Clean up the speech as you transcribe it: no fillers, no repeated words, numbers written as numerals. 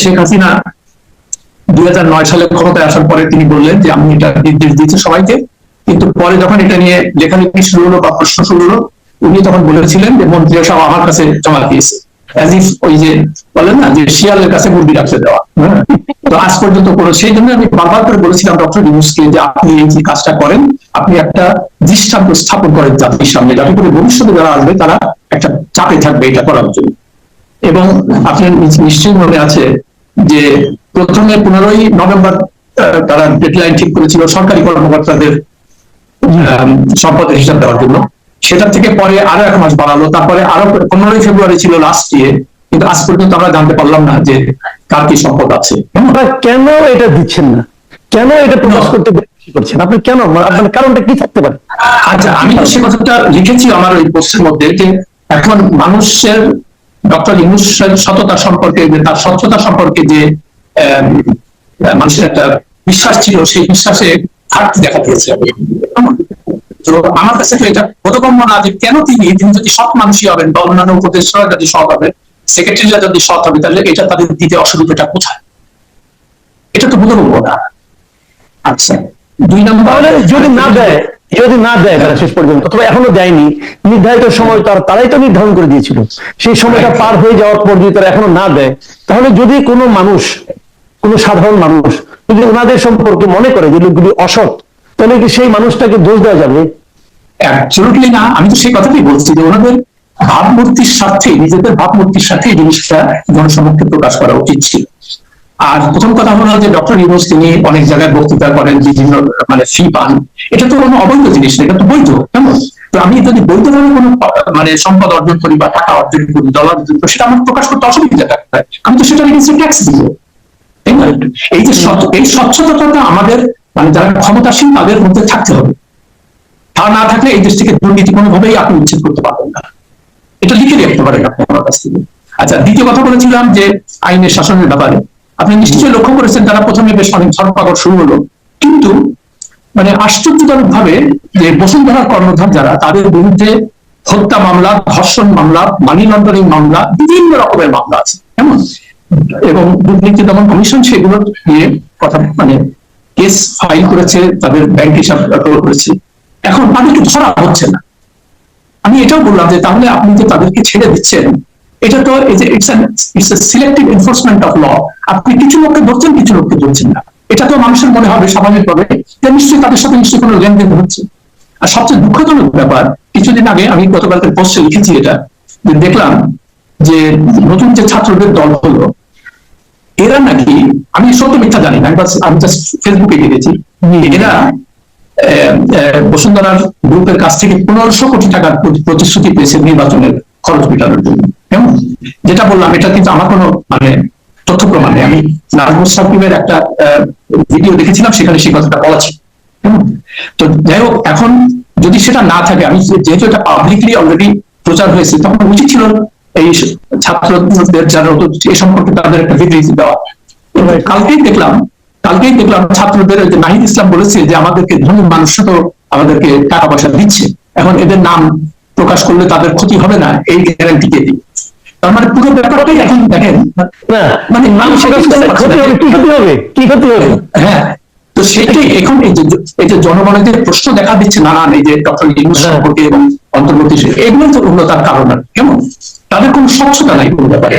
শেখ হাসিনা 2009 সালে ক্ষমতায় আসার পরে তিনি বললেন যে আমি এটা নির্দেশ দিয়েছি সবাইকে, কিন্তু পরে যখন এটা নিয়ে লেখালেখি শুরু হলো বা প্রশ্ন শুরু হলো, উনি তখন বলেছিলেন যে মন্ত্রীরা সব আমার কাছে জমা দিয়েছে, ওই যে বলেন না যে শিয়ালের কাছে মুরগি রাখতে দেওয়া। তো আজ পর্যন্ত কোনো, সেই জন্য আমি বারবার করে বলেছিলাম ডক্টর ইউনূসকে যে আপনি এই যে কাজটা করেন, আপনি একটা দৃষ্টান্ত স্থাপন করেন জাতির সামনে, যাতে করে ভবিষ্যতে যারা আসবে তারা একটা চাপে থাকবে এটা করার জন্য। এবং আপনার নিশ্চয়ই মনে আছে যে প্রথমে 15ই নভেম্বর তারা ডেডলাইন ঠিক করেছিল সরকারি কর্মকর্তাদের সম্পদের হিসাব দেওয়ার জন্য, সেটা থেকে পরে আরো 1 মাস বাড়ালো, তারপরে আরো 15ই ফেব্রুয়ারি ছিল লাস্ট ডে, কিন্তু আজ পর্যন্ত আমরা জানতে পারলাম না যে কার কি সম্পদ আছে। কেন এটা দিচ্ছেন না, কেন এটা প্রকাশ করতে করছেন আপনি, কেন, আপনার কারণটা কি থাকতে পারে? আচ্ছা, আমি তো সে কথাটা লিখেছি আমার ওই পোস্টের মধ্যে, যে এখন মানুষের ডক্টর ইউনূসের সততা সম্পর্কে, তার স্বচ্ছতা সম্পর্কে যে মানুষের একটা বিশ্বাস ছিল, সেই বিশ্বাসে ঘাটতি দেখা দিয়েছে। তো আমার কাছে তো এটা বোধগম্য না যে কেন তিনি যদি সৎ মানুষই হবেন বা অন্যান্য উপদেষ্টারা যদি সৎ হবে, সেক্রেটারিরা যদি সৎ হবে, তাহলে এটা তাদের দিতে অসুবিধাটা কোথায়? এটা তো বোধগম্য না। আচ্ছা, 2 নম্বর, যদি না দেয় তারা শেষ পর্যন্ত, অথবা এখনো দেয়নি, নির্ধারিত সময় তারাই তো নির্ধারণ করে দিয়েছিল, সেই সময়টা পার হয়ে যাওয়ার পর যদি তারা এখনো না দেয়, তাহলে যদি কোনো মানুষ, কোনো সাধারণ মানুষ যদি ওনাদের সম্পর্কে মনে করে যে লোকগুলি অসৎ, তাহলে কি সেই মানুষটাকে দোষ দেওয়া যাবে? অ্যাবসলিউটলি না। আমি তো সেই কথাটাই বলছি যে ওনাদের ভাবমূর্তির স্বার্থে, নিজেদের ভাবমূর্তির সাথে এই জিনিসটা জনসমক্ষে প্রকাশ করা উচিত ছিল। আর প্রথম কথা হলো যে ডক্টর ইউনূস তিনি অনেক জায়গায় বক্তৃতা করেন, বিভিন্ন মানে ফি পান, এটা তো কোনো অবৈধ জিনিস না, এটা তো বৈধ। কেমন? তো আমি যদি বৈধভাবে কোনো মানে সম্পদ অর্জন করি বা টাকা অর্জন করি, ডলার অর্জন করি, সেটা আমার প্রকাশ করতে অসুবিধা থাকবে, আমি তো সেটা এগেইনস্টে ট্যাক্স দিব। তাই না? এই যে এই স্বচ্ছতাটা আমাদের মানে যারা ক্ষমতাসীন তাদের মধ্যে থাকতে হবে। তা না থাকলে এই দেশ থেকে দুর্নীতি কোনোভাবেই আপনি উচ্ছেদ করতে পারবেন না। এটা লিখে রাখতে পারেন আপনি আমার কাছ থেকে। আচ্ছা, দ্বিতীয় কথা বলেছিলাম যে আইনের শাসনের ব্যাপারে। আপনি নিশ্চয়ই লক্ষ্য করেছেন তারা প্রথমে বেশ অনেক ধরপাকড় শুরু হলো, কিন্তু মানে আশ্চর্যজনক ভাবে যে বসুন্ধরার কর্ণধার যারা, তাদের বিরুদ্ধে হত্যা মামলা, ধর্ষণ মামলা, মানি লন্ডারিং মামলা, বিভিন্ন রকমের মামলা আছে, কেমন? এবং দুর্নীতি দমন কমিশন সেগুলো নিয়ে কথা মানে কেস ফাইল করেছে, তাদের ব্যাংক হিসাব করেছে, এখন তাদেরকে ধরা হচ্ছে না। আমি এটাও বললাম যে তাহলে আপনি যে তাদেরকে ছেড়ে দিচ্ছেন, এটা তো it's a selective enforcement of law. আপনি কিছু লোককে ধরছেন, কিছু লোককে ধরছেন না, এটা তো মানুষের মনে হবে স্বাভাবিকভাবে যে নিশ্চয়ই তাদের সাথে নিশ্চয়ই কোনো লেনদেন হচ্ছে। আর সবচেয়ে দুঃখজনক ব্যাপার, কিছুদিন আগে আমি গতকালকে পোস্টে লিখেছি এটা, যে দেখলাম যে নতুন যে ছাত্রদের দল হলো, এরা নাকি, আমি সত্য মিথ্যা জানি না, আমি জাস্ট ফেসবুকে দেখেছি, এরা বসুন্ধরার গ্রুপের কাছ থেকে 1500 কোটি টাকার প্রতিশ্রুতি পেয়েছে নির্বাচনের খরচ মেটানোর জন্য। কেমন? যেটা বললাম এটা কিন্তু আমার কোনো মানে তথ্য প্রমাণ নেই, আমি নাজমুস সাকিবের একটা ভিডিও দেখেছিলাম, সেখানে সেই কথাটা বলা ছিল। তো যাই হোক, এখন যদি সেটা না থাকে, আমি যেহেতু এটা পাবলিকলি অলরেডি প্রচার হয়েছে, তখন উচিত ছিল এই ছাত্রদের যারা এ সম্পর্কে তাদের একটা বিবৃতি দেওয়া। কালকেই দেখলাম ছাত্রদের নাহিদ ইসলাম বলেছে যে আমাদেরকে ধনী মানুষরা তো আমাদেরকে টাকা পয়সা দিচ্ছে, এখন এদের নাম প্রকাশ করলে তাদের ক্ষতি হবে না, এই গ্যারান্টি কে দিবে? তার মানে পুরো ব্যাপারটাই এখন দেখেন মানে কি ক্ষতি হবে। হ্যাঁ, তো সেটাই এখন এই যে জনগণের যে প্রশ্ন দেখা দিচ্ছে নানান, এই যে ডক্টর ইউনূস সম্পর্কে এবং অন্তর্বর্তী, এগুলো তো উন্নতার কারণ। কেমন? তাদের কোনো স্বচ্ছতা নাই কোনো ব্যাপারে।